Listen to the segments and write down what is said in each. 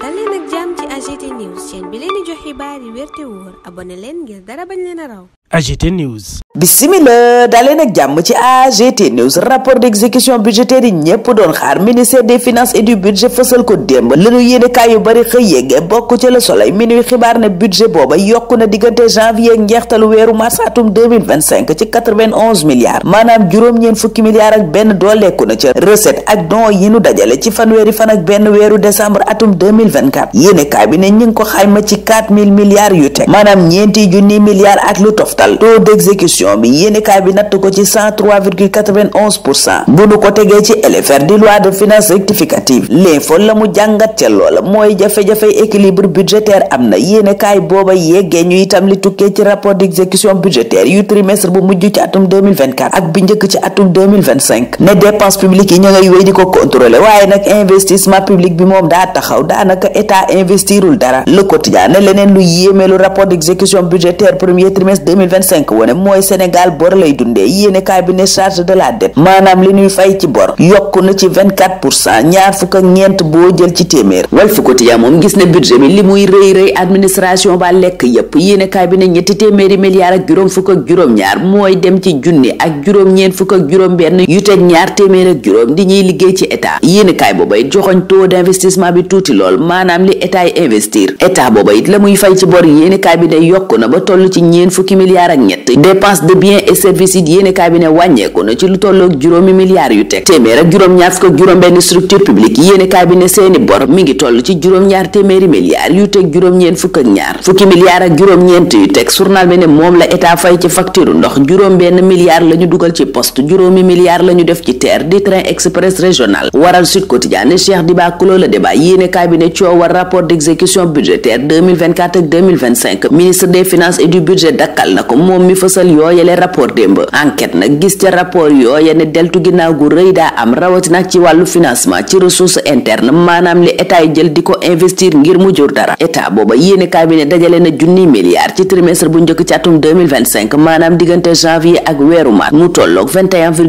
dal leen ak jàmm ci AGT News chaîne bi leen di jox xibaar yi wér te wóor abonné leen ngir dara bañ leen a raw. AGT News. Bismillah daleen ak jàmm ci AGT News rapport d'exécution budgétaire yi ñépp doon xaar ministère des finances et du budget fësal ko démb lanu yéenekaay yu bari xëy yéege bokk ci Le Soleil mi nuy xibaar ne budget booba yokku na diggante janvier ak njeextalu weeru mars atum 2025 ci 91 milliards maanaam juróom-ñeen fukki milliards ak benn dooleeku na ca recette ak don yi nu dajale ci fanweeri fan ak benn weeru décembre atum 2024 yéenekaay bi ne ñu ngi ko xayma ci 4000 milliards yu teg maanaam ñeenti junni milliards ak lu toftal taux d'exécution bi yéenekaay bi natt ko ci 103,91% bu nu ko tegee ci LFR di loi de finances rectificative l'info la mu jàngat ca loola mooy jafe-jafey équilibre budgétaire am na yéenekaay booba yeggee ñu itam li tukkee ci rapport d'exécution budgétaire yu trimestre bu mujj ci atum 2024 ak bi njëkk ci atum 2025 ne dépense publique yi ñu ngay wéy di ko contrôler waaye nag investissement public bi moom daa taxaw daanaka état investirul dara Le Quotidien ne leneen lu yéeme lu rapport d'exécution budgétaire premier trimestre 2025 wone mooy Sénégal bor lay dundee yéenekaay bi ne charge de la dette maanaam li ñuy fay ci bor yokku na ci 24% ñaar fukk ak ñeent boo jël ci téeméer Walf Quotidien moom gis ne budget bi li muy rëy administration ba lekk yépp yéenekaay bi ne ñetti téeméeri milliards ak juróom fukk ak juróom-ñaar mooy dem ci junni ak juróom-ñeent fukk ak juróom-benn yu teg ñaar téeméer ak juróom di ñuy liggéey ci état yéenekaay booba it joxoñ taux d'investissement bi tuuti lool maanaam li état yi investir état booba it la muy fay ci bor yéenekaay bi ne yokku na ba toll ci ñeent fukki milliards ak ñett dépense de biens et services yi yéenekaay bi ne wàññeeku na ci lu tolloog juróomi milliards yu teg téeméer ak juróom-ñaar fukk ak juróom-benn structure publique yéenekaay bi ne seeni bor mi ngi toll ci juróom-ñaar téeméeri milliards yu teg juróom-ñeent fukk ak ñaar fukki milliards ak juróom-ñeent yu teg journal bi ne moom la état fay ci facture ndox juróom-benn milliards la ñu dugal ci poste juróomi milliards la ñu def ci TER di train express régional waral Sud Quotidien ne Cheikh Diba clôt le débat yéenekaay bi ne coowal rapport d'exécution budgétaire 2024 ak 2025 ministre des finances et du budget dakkal na ko moom mi fësal yooyele rapport démb enquête nag gis ca rapport yooye ne deltu ginnaaw gu rëy daa am rawati nag ci wàllu financement ci ressource interne maanaam li état yi jël di ko investir ngir mu jur dara état booba yéenekaay bi ne dajale na junni milliards ci trimestre bu njëkk ci atum 2025 maanaam diggante janvier ak weeru mars mu tolloog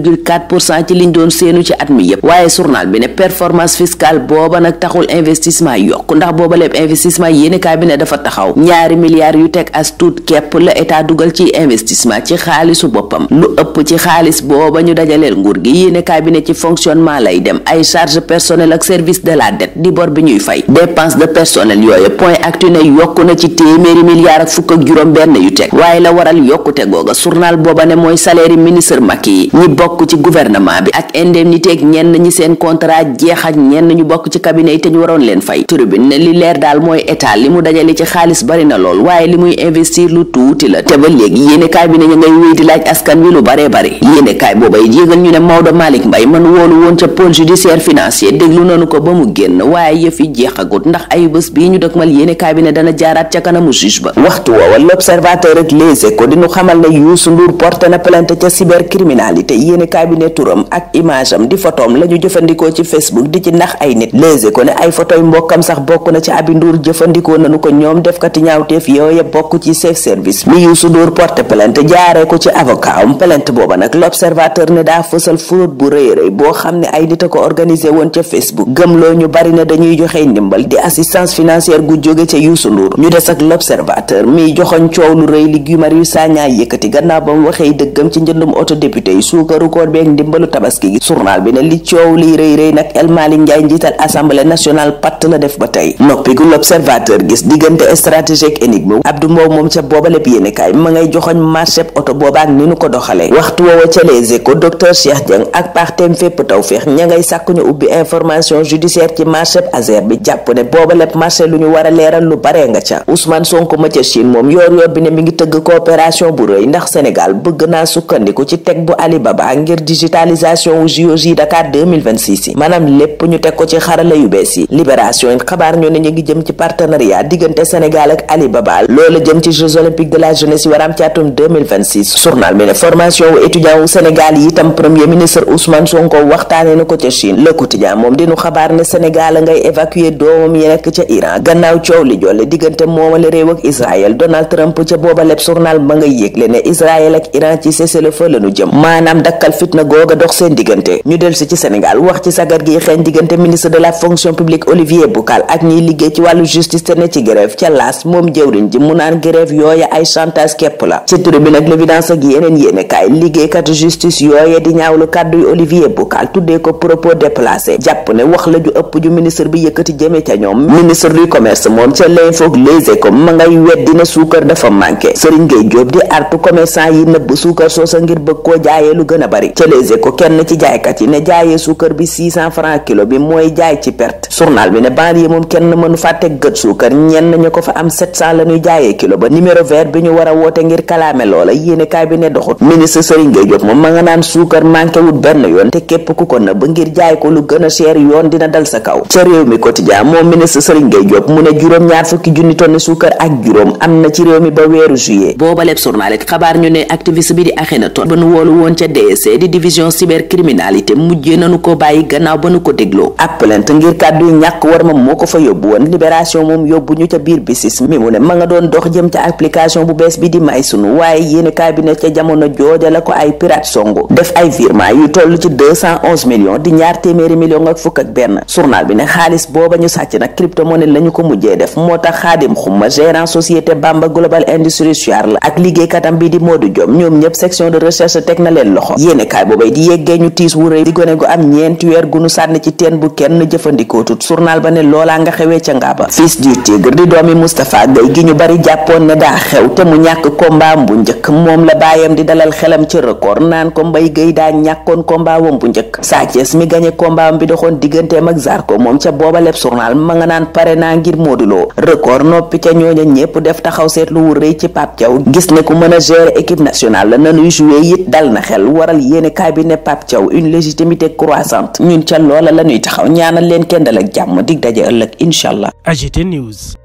21,4% ci liñ doon seenu ci at mi yépp waaye journal bi ne performance fiscale booba nag taxul investissement yokk ndax booba lépp investissement yéenekaay bi ne dafa taxaw ñaari milliards yu teg as tuut képp la état dugal ci investissement ci xaalisu boppam lu ëpp ci xaalis booba ñu dajaleel nguur gi yéenekaay bi ne ci fonctionnement lay dem ay charge personnel ak service de la dette di bor bi ñuy fay dépense de personnel yooyu point actu ne yokku na ci téeméeri milliards ak fukk ak juróom benn yu teg waaye la waral yokkute googa journal booba ne mooy salaire yi ministre Macky yi ñi bokk ci gouvernement bi ak indemnité ak ñenn ñi seen contrat jeex ak ñenn ñu bokk ci cabinet yi te ñu waroon leen fay tribune ne li leer daal mooy état li mu dajale ci xaalis bari na lool waaye li muy investir lu tuuti la te ba léegi yéenekaay bi ne ñu ngay wéy di laaj askan wi lu baree bari yéenekaay booba it yégal ñu ne Maodo Malick Mbaye man woolu woon ca pôle judiciaire financier déglu nanu ko ba mu génn waaye yëf yi jeexagut ndax ay bés bii ñu dëkkmal yéenekaay bi ne dana jaaraat ca kanamu juge ba waxtu woowa l'observateur ak Les Échos dinu xamal ne Youssou Ndour porté na plainte ca cybercriminalité yéenekaay bi ne turam ak image am di photom la ñu jëfandikoo ci Facebook di ci nax ay nit Les Échos ne ay photoy mbokkam sax bokk na ci Abi Ndour jëfandikoo nanu ko ñoom defkati ñaawteef yooye bokk ci chef service mi Youssou Ndour porté plainte jaaree ko ci avocat am plainte booba nag l'observateur ne daa fësal fraude bu rëy boo xam ne ay nit a ko organisé woon ca Facebook gëmloo ñu bari na dañuy joxe ndimbal di assistance financière gu jóge ca Youssou Ndour ñu des ak l'observateur mi joxoñ coow lu rëy li Guy Marius Sagna yëkkati gannaaw ba mu waxee dëggam ci njëndum auto député yi suukaru koor beeg ndimbalu tabaski gi journal bi ne li coow liy rëy nag El Malick Ndiaye njiital assemblée nationale patt la def ba tey noppi gu l'observateur gis diggante stratégique énigme Abdou Mbow moom ca booba lépp yéenekaay ma ngay joxoñ marché oto booba ak ni nu ko doxalee waxtu woowa ca Les Échos docteur Cheikh Dieng ak partem fépp Tawfekh ña ngay sàkku ñu ubbi information judiciaire ci marché Azer bi jàpp ne booba lépp marché lu ñu war a leeral lu baree nga ca Ousmane Sonko ma ca Chine moom yoor bi ne mi ngi tëgg coopération bu rëy ndax Sénégal bëgg naa sukkandiku ci teg bu Alibaba ngir digitalisation wu JOJ Dakar 2026 yi maanaam lépp ñu teg ko ci xarala yu bees yi Libération yi xabaar ñu ne ñu ngi jëm ci partenariat diggante Sénégal ak Alibaba loola jëm ci Jeux olympiques de la jeunesse yi war a programme ci atum 2026. journal bi ne formation wu étudiant wu Sénégal yi itam premier ministre Ousmane Sonko waxtaane na ko ca Chine. Le Quotidien moom dinu xabaar ne Sénégal ngay évacuer doomam yi nekk ca Iran gannaaw coow li jolle diggante moomale réew ak Israël. Donald Trump ca booba lépp journal ba ngay yégle ne Israël ak Iran ci cessez-le-feu lañu jëm, maanaam dakkal fitna googa dox seen diggante. ñu del si ci Sénégal wax ci sagar gi xeeñ diggante ministre de la fonction publique Olivier Boucal ak ñiy liggéey ci wàllu justice te ne ci grève ca laas moom jëwriñ ji mu naan grève yooya ay chantage képp la. ci tribune ak l'évidence ak yeneen yéenekaay liggéeykat justice yooye di ñaawlu kàdduy Olivier Boucal tuddee ko propos déplacé, jàpp ne wax la ju ëpp ju ministre bi yëkkati jëme ca ñoom. ministre du commerce moom ca L'Info ak Les Échos ma ngay weddi ne suukar dafa manqué. Serigne Gueye Diop di artu commerçant yi nëbb suukar soosa ngir bëgg koo jaayee lu gën a bari. ca Les Échos kenn ci jaaykat yi ne jaayee suukar bi 600 francs kilo bi mooy jaay ci perte. journal bi ne banlieue moom kenn mënu fàtte gët suukar, ñenn ñu ko fa am 700 la ñuy jaayee kilo ba. numéro vert bi ñu war a woote ngir kalaame loola yéenekaay bi ne doxut. ministre Serigne Gueye Diop moom ma nga naan suukar manqué wut benn yoon te képp ku ko nëbb ngir jaay ko lu gën a cher yoon dina dal sa kaw. ca réew mi quotidien moom ministre Serigne Gueye Diop mu ne juróom-ñaar fukki junni tonni suukar ak juróom am na ci réew mi ba weeru juillet. booba lépp journal it xabaar ñu ne activiste bi di Akhenaton ba nu woolu woon ca DSC di division cybercriminalité mujjee nanu ko bàyyi gannaaw ba nu ko dégloo. ab plainte ngir kàddu ñàkk war ma moo ko fa yóbbu woon. libération moom yóbbu ñu ca biir bisis mi mu ne ma nga doon dox jëm ca application bu bees bi di may sunu waaye yéeni kaay bi ne ca jamono jooja la ko ay pirate songo def ay virement yu toll ci 211 millions di ñaar téeméeri millions ak fukk ak benn. journal bi ne xaalis booba ñu sàcc nag cryptomonnaie lañu ko mujjee def moo tax Xaadim Xuma gérant société Bamba Global Industries Charles ak liggéeykatam bi di Modou Diom ñoom ñëpp section de recherche teg na leen loxo. yéene kaay boobay di yeggee ñu tiis wu rëy di gone gu am ñeenti weer gu nu sànni ci teen bu kenn jëfandikoo tut. journal ba ne loolaa nga xewee ca Ngaba. fils du tigre di doomi Moustapha Gueye gi ñu bari jàppoon ne daa xew te mu ñàkk combat bu njëkk moom la baayam di dalal xelam ci record naan ko Mbaye Gueye daa ñàkkoon combat wam bu njëkk. Sa Thiès mi gañe combat bi doxoon digganteem ak Zarko moom ca booba lépp journal ma nga naan pare naa ngir Modou Lo. record noppi ca ñooña ñépp def taxaw seetlu wu rëy ci Pape Thiaw gis ne ku mën a gérer équipe nationale la nanuy joué it dal na xel waral yéene kaay bi ne Pape Thiaw une légitimité croissante ñun ca loola la ñuy taxaw ñaanal leen kenn dal ak jàmm dig daje ëllëg incha allah. AGT News.